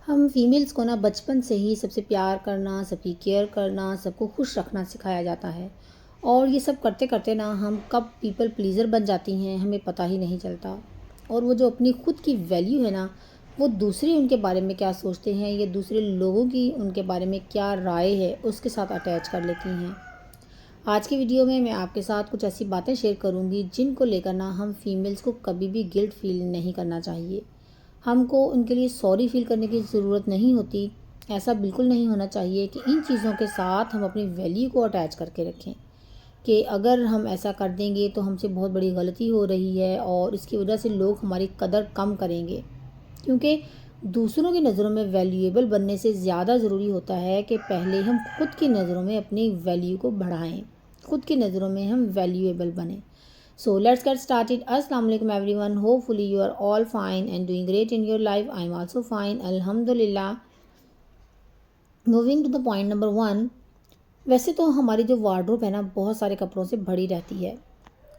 हम फीमेल्स को ना बचपन से ही सबसे प्यार करना, सबकी केयर करना, सबको खुश रखना सिखाया जाता है। और ये सब करते करते ना हम कब पीपल प्लीज़र बन जाती हैं हमें पता ही नहीं चलता। और वो जो अपनी खुद की वैल्यू है ना, वो दूसरे उनके बारे में क्या सोचते हैं या दूसरे लोगों की उनके बारे में क्या राय है उसके साथ अटैच कर लेती हैं। आज की वीडियो में मैं आपके साथ कुछ ऐसी बातें शेयर करूंगी जिनको लेकर ना हम फीमेल्स को कभी भी गिल्ट फील नहीं करना चाहिए। हमको उनके लिए सॉरी फील करने की ज़रूरत नहीं होती। ऐसा बिल्कुल नहीं होना चाहिए कि इन चीज़ों के साथ हम अपनी वैल्यू को अटैच करके रखें कि अगर हम ऐसा कर देंगे तो हमसे बहुत बड़ी गलती हो रही है और इसकी वजह से लोग हमारी कदर कम करेंगे। क्योंकि दूसरों की नज़रों में वैल्यूएबल बनने से ज़्यादा ज़रूरी होता है कि पहले हम खुद की नज़रों में अपनी वैल्यू को बढ़ाएं, खुद की नज़रों में हम वैल्यूएबल बने। So let's get started. अस्सलाम वालेकुम everyone, hopefully you are all fine and doing great in your life. I am also fine, अल्हम्दुलिल्लाह। Moving to the point number 1। वैसे तो हमारी जो वार्डरोब है ना बहुत सारे कपड़ों से भरी रहती है,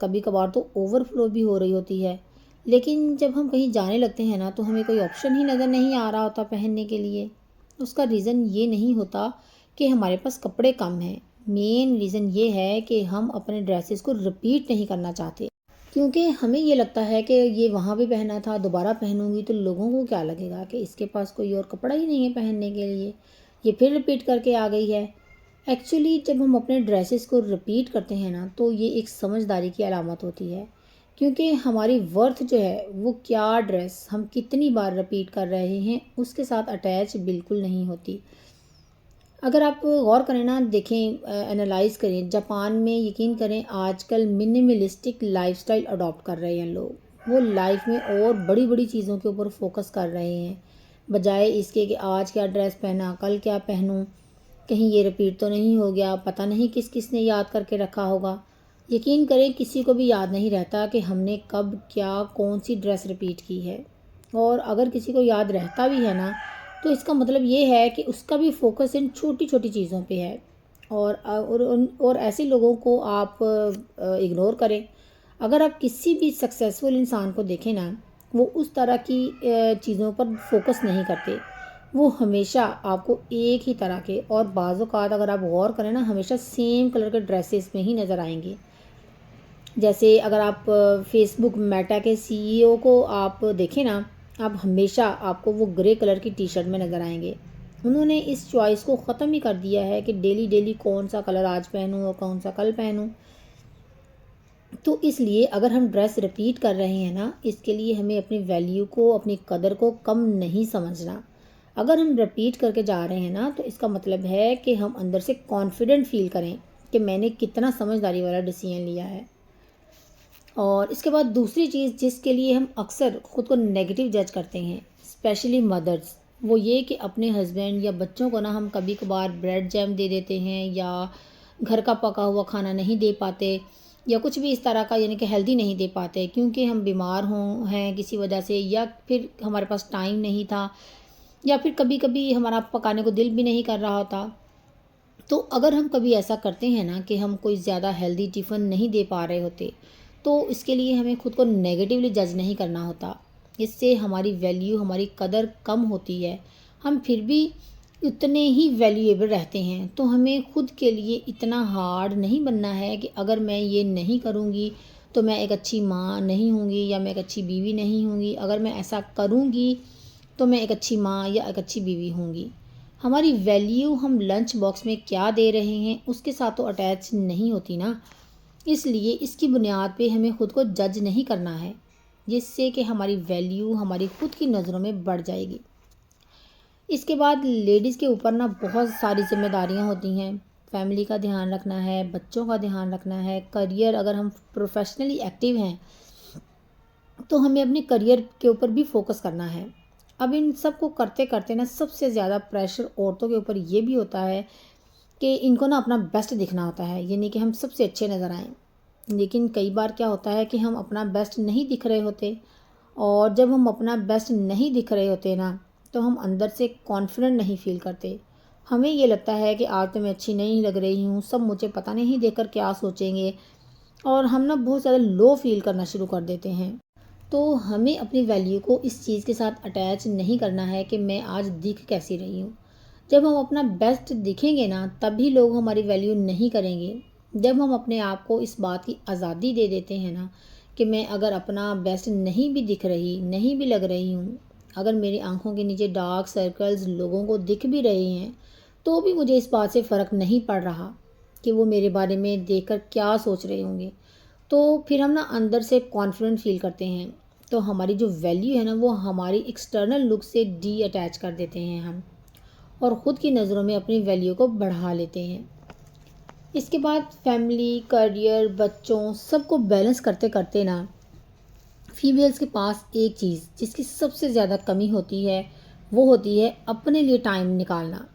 कभी कभार तो ओवरफ्लो भी हो रही होती है। लेकिन जब हम कहीं जाने लगते हैं ना तो हमें कोई ऑप्शन ही नज़र नहीं आ रहा होता पहनने के लिए। उसका रीज़न ये नहीं होता कि हमारे पास कपड़े कम हैं। मेन रीज़न ये है कि हम अपने ड्रेसेस को रिपीट नहीं करना चाहते, क्योंकि हमें ये लगता है कि ये वहाँ भी पहना था, दोबारा पहनूंगी तो लोगों को क्या लगेगा कि इसके पास कोई और कपड़ा ही नहीं है पहनने के लिए, ये फिर रिपीट करके आ गई है। एक्चुअली जब हम अपने ड्रेसेस को रिपीट करते हैं ना तो ये एक समझदारी की अलामत होती है, क्योंकि हमारी वर्थ जो है वो क्या ड्रेस हम कितनी बार रिपीट कर रहे हैं उसके साथ अटैच बिल्कुल नहीं होती। अगर आप गौर करें ना, देखें, एनालाइज करें, जापान में यकीन करें आजकल मिनिमलिस्टिक लाइफस्टाइल अडॉप्ट कर रहे हैं लोग। वो लाइफ में और बड़ी बड़ी चीज़ों के ऊपर फोकस कर रहे हैं, बजाय इसके कि आज क्या ड्रेस पहना, कल क्या पहनूं, कहीं ये रिपीट तो नहीं हो गया, पता नहीं किस किस ने याद करके रखा होगा। यकीन करें किसी को भी याद नहीं रहता कि हमने कब क्या कौन सी ड्रेस रिपीट की है। और अगर किसी को याद रहता भी है ना तो इसका मतलब ये है कि उसका भी फोकस इन छोटी छोटी चीज़ों पे है। और ऐसे लोगों को आप इग्नोर करें। अगर आप किसी भी सक्सेसफुल इंसान को देखें ना, वो उस तरह की चीज़ों पर फोकस नहीं करते। वो हमेशा आपको एक ही तरह के, और बाज़ औक़ात अगर आप गौर करें ना, हमेशा सेम कलर के ड्रेसेस में ही नज़र आएंगे। जैसे अगर आप फेसबुक मेटा के सीईओ को आप देखें ना, आप हमेशा आपको वो ग्रे कलर की टी शर्ट में नज़र आएंगे। उन्होंने इस चॉइस को ख़त्म ही कर दिया है कि डेली डेली कौन सा कलर आज पहनूं और कौन सा कल पहनूं। तो इसलिए अगर हम ड्रेस रिपीट कर रहे हैं ना, इसके लिए हमें अपनी वैल्यू को, अपनी कदर को कम नहीं समझना। अगर हम रिपीट करके जा रहे हैं ना तो इसका मतलब है कि हम अंदर से कॉन्फिडेंट फील करें कि मैंने कितना समझदारी वाला डिसीजन लिया है। और इसके बाद दूसरी चीज़ जिसके लिए हम अक्सर ख़ुद को नेगेटिव जज करते हैं, स्पेशली मदर्स, वो ये कि अपने हस्बैंड या बच्चों को ना हम कभी कभार ब्रेड जैम दे देते हैं या घर का पका हुआ खाना नहीं दे पाते, या कुछ भी इस तरह का, यानी कि हेल्दी नहीं दे पाते क्योंकि हम बीमार हों हैं किसी वजह से, या फिर हमारे पास टाइम नहीं था, या फिर कभी कभी हमारा पकाने को दिल भी नहीं कर रहा होता। तो अगर हम कभी ऐसा करते हैं ना कि हम कोई ज़्यादा हेल्दी टिफ़िन नहीं दे पा रहे होते, तो इसके लिए हमें खुद को नेगेटिवली जज नहीं करना होता। इससे हमारी वैल्यू, हमारी कदर कम होती है। हम फिर भी उतने ही वैल्यूएबल रहते हैं। तो हमें खुद के लिए इतना हार्ड नहीं बनना है कि अगर मैं ये नहीं करूँगी तो मैं एक अच्छी माँ नहीं होंगी या मैं एक अच्छी बीवी नहीं होंगी, अगर मैं ऐसा करूँगी तो मैं एक अच्छी माँ या एक अच्छी बीवी होंगी। हमारी वैल्यू हम लंच बॉक्स में क्या दे रहे हैं उसके साथ तो अटैच नहीं होती ना। इसलिए इसकी बुनियाद पे हमें खुद को जज नहीं करना है, जिससे कि हमारी वैल्यू हमारी खुद की नज़रों में बढ़ जाएगी। इसके बाद लेडीज़ के ऊपर ना बहुत सारी जिम्मेदारियां होती हैं। फैमिली का ध्यान रखना है, बच्चों का ध्यान रखना है, करियर, अगर हम प्रोफेशनली एक्टिव हैं तो हमें अपने करियर के ऊपर भी फोकस करना है। अब इन सब को करते करते ना सबसे ज़्यादा प्रेशर औरतों के ऊपर ये भी होता है कि इनको ना अपना बेस्ट दिखना होता है, यानी कि हम सबसे अच्छे नज़र आएँ। लेकिन कई बार क्या होता है कि हम अपना बेस्ट नहीं दिख रहे होते, और जब हम अपना बेस्ट नहीं दिख रहे होते ना तो हम अंदर से कॉन्फिडेंट नहीं फील करते। हमें ये लगता है कि आज तो मैं अच्छी नहीं लग रही हूँ, सब मुझे पता नहीं देखकर क्या सोचेंगे, और हम ना बहुत ज़्यादा लो फील करना शुरू कर देते हैं। तो हमें अपनी वैल्यू को इस चीज़ के साथ अटैच नहीं करना है कि मैं आज दिख कैसी रही हूँ। जब हम अपना बेस्ट दिखेंगे ना, तभी लोग हमारी वैल्यू नहीं करेंगे। जब हम अपने आप को इस बात की आज़ादी दे देते हैं ना कि मैं अगर अपना बेस्ट नहीं भी दिख रही, नहीं भी लग रही हूँ, अगर मेरी आँखों के नीचे डार्क सर्कल्स लोगों को दिख भी रहे हैं, तो भी मुझे इस बात से फ़र्क नहीं पड़ रहा कि वो मेरे बारे में देखकर क्या सोच रहे होंगे। तो फिर हम ना अंदर से कॉन्फिडेंट फ़ील करते हैं। तो हमारी जो वैल्यू है ना, वो हमारी एक्सटर्नल लुक से डी अटैच कर देते हैं हम, और ख़ुद की नज़रों में अपनी वैल्यू को बढ़ा लेते हैं। इसके बाद फैमिली, करियर, बच्चों सबको बैलेंस करते करते ना फीमेल्स के पास एक चीज़ जिसकी सबसे ज़्यादा कमी होती है, वो होती है अपने लिए टाइम निकालना।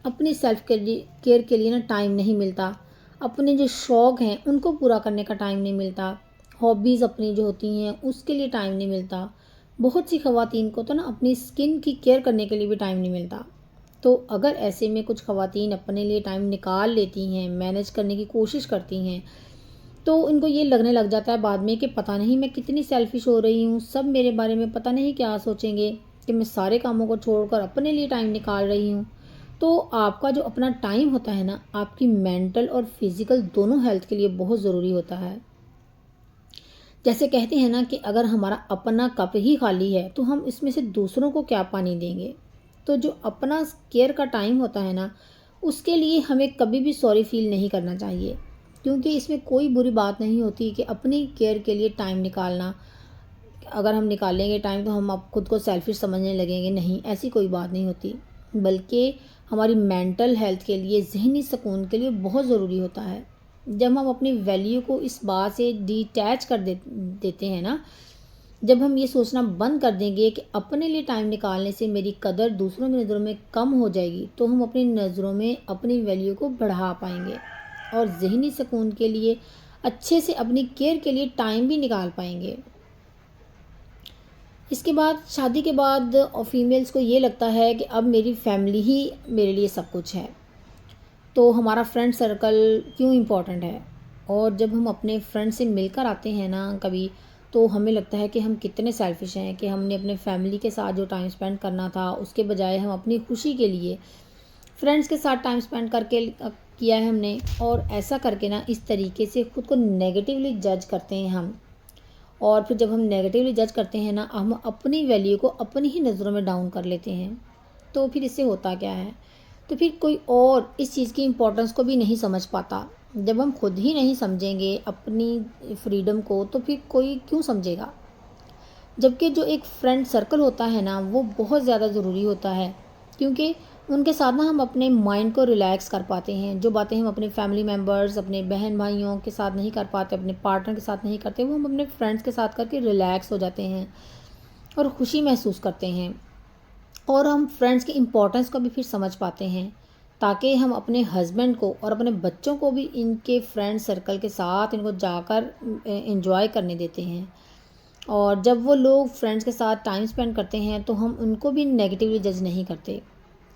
अपनी सेल्फ केयर के लिए ना टाइम नहीं मिलता। अपने जो शौक़ हैं उनको पूरा करने का टाइम नहीं मिलता। हॉबीज़ अपनी जो होती हैं उसके लिए टाइम नहीं मिलता। बहुत सी ख़वातीन को तो ना अपनी स्किन की केयर करने के लिए भी टाइम नहीं मिलता। तो अगर ऐसे में कुछ ख़वातीन अपने लिए टाइम निकाल लेती हैं, मैनेज करने की कोशिश करती हैं, तो इनको ये लगने लग जाता है बाद में कि पता नहीं मैं कितनी सेल्फिश हो रही हूँ, सब मेरे बारे में पता नहीं क्या सोचेंगे कि मैं सारे कामों को छोड़कर अपने लिए टाइम निकाल रही हूँ। तो आपका जो अपना टाइम होता है ना, आपकी मेंटल और फिज़िकल दोनों हेल्थ के लिए बहुत ज़रूरी होता है। जैसे कहते हैं ना कि अगर हमारा अपना कप ही खाली है, तो हम इसमें से दूसरों को क्या पानी देंगे। तो जो अपना केयर का टाइम होता है ना, उसके लिए हमें कभी भी सॉरी फील नहीं करना चाहिए, क्योंकि इसमें कोई बुरी बात नहीं होती कि अपनी केयर के लिए टाइम निकालना। अगर हम निकालेंगे टाइम तो हम अब खुद को सेल्फिश समझने लगेंगे, नहीं, ऐसी कोई बात नहीं होती। बल्कि हमारी मेंटल हेल्थ के लिए, ज़हनी सुकून के लिए बहुत ज़रूरी होता है। जब हम अपनी वैल्यू को इस बात से डिटैच कर देते हैं ना, जब हम ये सोचना बंद कर देंगे कि अपने लिए टाइम निकालने से मेरी कदर दूसरों की नज़रों में कम हो जाएगी, तो हम अपनी नज़रों में अपनी वैल्यू को बढ़ा पाएंगे और ज़हनी सुकून के लिए अच्छे से अपनी केयर के लिए टाइम भी निकाल पाएंगे। इसके बाद शादी के बाद फीमेल्स को ये लगता है कि अब मेरी फैमिली ही मेरे लिए सब कुछ है, तो हमारा फ्रेंड सर्कल क्यों इम्पोर्टेंट है। और जब हम अपने फ्रेंड से मिलकर आते हैं ना कभी, तो हमें लगता है कि हम कितने सेल्फिश हैं कि हमने अपने फैमिली के साथ जो टाइम स्पेंड करना था, उसके बजाय हम अपनी खुशी के लिए फ्रेंड्स के साथ टाइम स्पेंड करके किया है हमने। और ऐसा करके ना इस तरीके से खुद को नेगेटिवली जज करते हैं हम। और फिर जब हम नेगेटिवली जज करते हैं ना, हम अपनी वैल्यू को अपनी ही नज़रों में डाउन कर लेते हैं। तो फिर इससे होता क्या है, तो फिर कोई और इस चीज़ की इम्पोर्टेंस को भी नहीं समझ पाता। जब हम खुद ही नहीं समझेंगे अपनी फ्रीडम को, तो फिर कोई क्यों समझेगा। जबकि जो एक फ्रेंड सर्कल होता है ना, वो बहुत ज़्यादा ज़रूरी होता है, क्योंकि उनके साथ ना हम अपने माइंड को रिलैक्स कर पाते हैं। जो बातें हम अपने फैमिली मेम्बर्स, अपने बहन भाइयों के साथ नहीं कर पाते, अपने पार्टनर के साथ नहीं करते, वो हम अपने फ्रेंड्स के साथ करके रिलैक्स हो जाते हैं और खुशी महसूस करते हैं। और हम फ्रेंड्स की इम्पोर्टेंस को भी फिर समझ पाते हैं, ताकि हम अपने हस्बैंड को और अपने बच्चों को भी इनके फ्रेंड सर्कल के साथ इनको जाकर एंजॉय करने देते हैं। और जब वो लोग फ्रेंड्स के साथ टाइम स्पेंड करते हैं, तो हम उनको भी नेगेटिवली जज नहीं करते।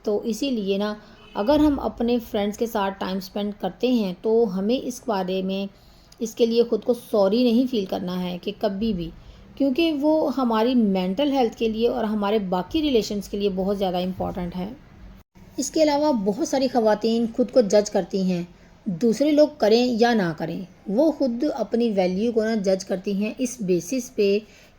तो इसीलिए ना, अगर हम अपने फ्रेंड्स के साथ टाइम स्पेंड करते हैं, तो हमें इस बारे में, इसके लिए ख़ुद को सॉरी नहीं फ़ील करना है कि कभी भी, क्योंकि वो हमारी मेंटल हेल्थ के लिए और हमारे बाकी रिलेशंस के लिए बहुत ज़्यादा इम्पॉर्टेंट है। इसके अलावा बहुत सारी ख़वातीन खुद को जज करती हैं, दूसरे लोग करें या ना करें। वो खुद अपनी वैल्यू को ना जज करती हैं इस बेसिस पे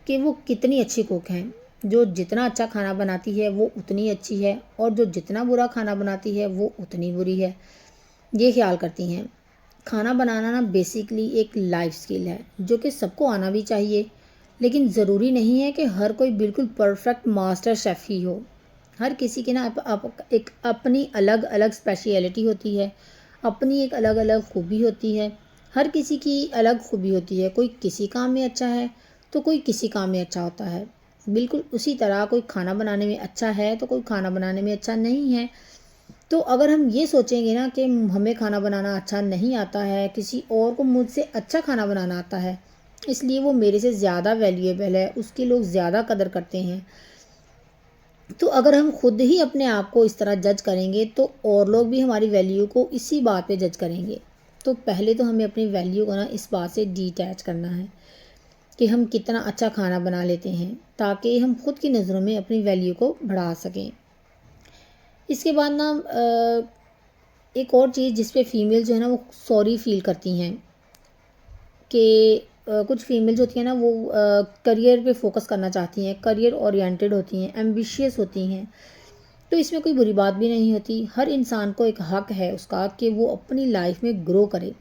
कि वो कितनी अच्छी कुक हैं। जो जितना अच्छा खाना बनाती है वो उतनी अच्छी है, और जो जितना बुरा खाना बनाती है वो उतनी बुरी है, ये ख्याल करती हैं। खाना बनाना ना बेसिकली एक लाइफ स्किल है, जो कि सबको आना भी चाहिए, लेकिन ज़रूरी नहीं है कि हर कोई बिल्कुल परफेक्ट मास्टर शेफ़ ही हो। हर किसी की ना एक अपनी अलग अलग स्पेशलिटी होती है, अपनी एक अलग अलग खूबी होती है। हर किसी की अलग खूबी होती है, कोई किसी काम में अच्छा है तो कोई किसी काम में अच्छा होता है। बिल्कुल उसी तरह कोई खाना बनाने में अच्छा है तो कोई खाना बनाने में अच्छा नहीं है। तो अगर हम ये सोचेंगे ना कि हमें खाना बनाना अच्छा नहीं आता है, किसी और को मुझसे अच्छा खाना बनाना आता है, इसलिए वो मेरे से ज़्यादा वैल्यूएबल है, उसकी लोग ज़्यादा कदर करते हैं, तो अगर हम खुद ही अपने आप को इस तरह जज करेंगे, तो और लोग भी हमारी वैल्यू को इसी बात पे जज करेंगे। तो पहले तो हमें अपनी वैल्यू को ना इस बात से डिटैच करना है। कि हम कितना अच्छा खाना बना लेते हैं, ताकि हम खुद की नज़रों में अपनी वैल्यू को बढ़ा सकें। इसके बाद ना एक और चीज़ जिस पे फीमेल जो है ना वो सॉरी फील करती हैं कि कुछ फीमेल्स होती हैं ना वो करियर पे फोकस करना चाहती हैं, करियर ओरिएंटेड होती हैं, एम्बिशियस होती हैं। तो इसमें कोई बुरी बात भी नहीं होती। हर इंसान को एक हक है उसका कि वो अपनी लाइफ में ग्रो करे,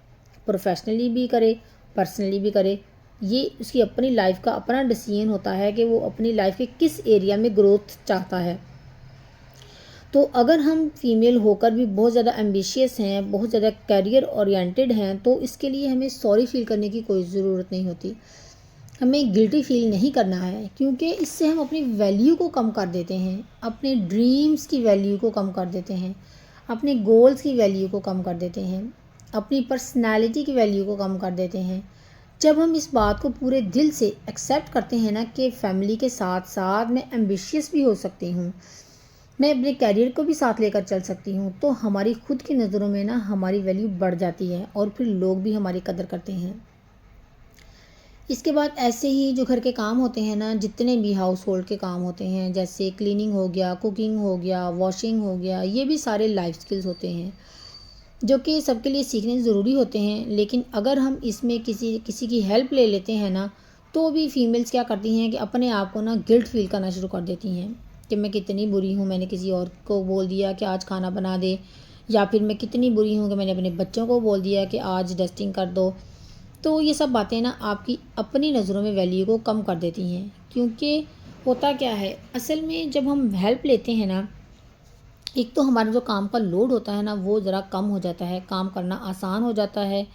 प्रोफेशनली भी करे, पर्सनली भी करे। ये उसकी अपनी लाइफ का अपना डिसीजन होता है कि वो अपनी लाइफ के किस एरिया में ग्रोथ चाहता है। तो अगर हम फीमेल होकर भी बहुत ज़्यादा एम्बिशियस हैं, बहुत ज़्यादा करियर ओरिएंटेड हैं, तो इसके लिए हमें सॉरी फील करने की कोई ज़रूरत नहीं होती। हमें गिल्टी फील नहीं करना है, क्योंकि इससे हम अपनी वैल्यू को कम कर देते हैं, अपने ड्रीम्स की वैल्यू को कम कर देते हैं, अपने गोल्स की वैल्यू को कम कर देते हैं, अपनी पर्सनैलिटी की वैल्यू को कम कर देते हैं। जब हम इस बात को पूरे दिल से एक्सेप्ट करते हैं ना कि फैमिली के साथ साथ मैं एम्बिशियस भी हो सकती हूँ, मैं अपने करियर को भी साथ लेकर चल सकती हूँ, तो हमारी खुद की नज़रों में ना हमारी वैल्यू बढ़ जाती है और फिर लोग भी हमारी कदर करते हैं। इसके बाद ऐसे ही जो घर के काम होते हैं ना, जितने भी हाउस होल्ड के काम होते हैं, जैसे क्लीनिंग हो गया, कुकिंग हो गया, वॉशिंग हो गया, ये भी सारे लाइफ स्किल्स होते हैं जो कि सबके लिए सीखने ज़रूरी होते हैं। लेकिन अगर हम इसमें किसी किसी की हेल्प ले लेते हैं ना, तो भी फीमेल्स क्या करती हैं कि अपने आप को ना गिल्ट फील करना शुरू कर देती हैं कि मैं कितनी बुरी हूँ, मैंने किसी और को बोल दिया कि आज खाना बना दे, या फिर मैं कितनी बुरी हूँ कि मैंने अपने बच्चों को बोल दिया कि आज डस्टिंग कर दो। तो ये सब बातें ना आपकी अपनी नज़रों में वैल्यू को कम कर देती हैं, क्योंकि होता क्या है असल में जब हम हेल्प लेते हैं ना, एक तो हमारा जो काम का लोड होता है ना वो ज़रा कम हो जाता है, काम करना आसान हो जाता है।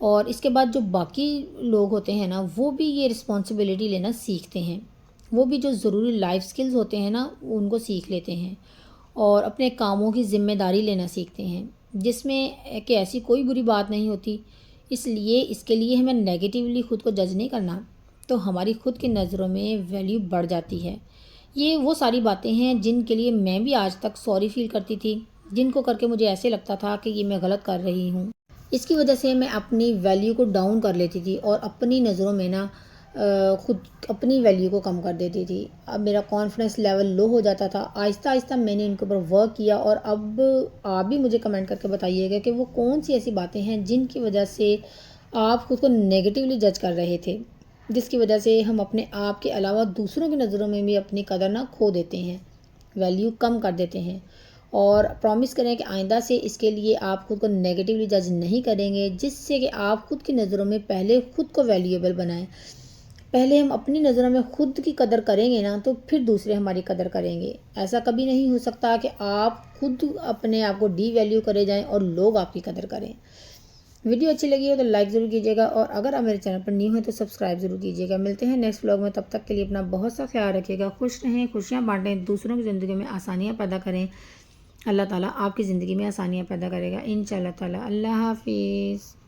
और इसके बाद जो बाकी लोग होते हैं ना वो भी ये रिस्पॉन्सिबिलिटी लेना सीखते हैं, वो भी जो ज़रूरी लाइफ स्किल्स होते हैं ना उनको सीख लेते हैं और अपने कामों की ज़िम्मेदारी लेना सीखते हैं, जिसमें कि ऐसी कोई बुरी बात नहीं होती। इसलिए इसके लिए हमें नेगेटिवली ख़ुद को जज नहीं करना, तो हमारी खुद की नज़रों में वैल्यू बढ़ जाती है। ये वो सारी बातें हैं जिनके लिए मैं भी आज तक सॉरी फील करती थी, जिनको करके मुझे ऐसे लगता था कि ये मैं गलत कर रही हूँ। इसकी वजह से मैं अपनी वैल्यू को डाउन कर लेती थी और अपनी नज़रों में ना खुद अपनी वैल्यू को कम कर देती थी। अब मेरा कॉन्फिडेंस लेवल लो हो जाता था। आहिस्ता आहिस्ता मैंने इनके ऊपर वर्क किया और अब आप भी मुझे कमेंट करके बताइएगा कि वो कौन सी ऐसी बातें हैं जिनकी वजह से आप खुद को नेगेटिवली जज कर रहे थे, जिसकी वजह से हम अपने आप के अलावा दूसरों की नज़रों में भी अपनी कदर ना खो देते हैं, वैल्यू कम कर देते हैं। और प्रॉमिस करें कि आइंदा से इसके लिए आप खुद को नेगेटिवली जज नहीं करेंगे, जिससे कि आप खुद की नज़रों में पहले खुद को वैल्यूएबल बनाएं। पहले हम अपनी नज़रों में खुद की कदर करेंगे ना, तो फिर दूसरे हमारी कदर करेंगे। ऐसा कभी नहीं हो सकता कि आप खुद अपने आप को डी वैल्यू करे जाएं और लोग आपकी कदर करें। वीडियो अच्छी लगी हो तो लाइक ज़रूर कीजिएगा और अगर आप मेरे चैनल पर न्यू हैं तो सब्सक्राइब ज़रूर कीजिएगा। मिलते हैं नेक्स्ट व्लॉग में, तब तक के लिए अपना बहुत सा ख्याल रखिएगा। खुश रहें, खुशियाँ बांटें, दूसरों की ज़िंदगी में आसानियाँ पैदा करें। अल्लाह ताला आपकी ज़िंदगी में आसानियाँ पैदा करेगा इंशाअल्लाह ताला। अल्लाह हाफिज़।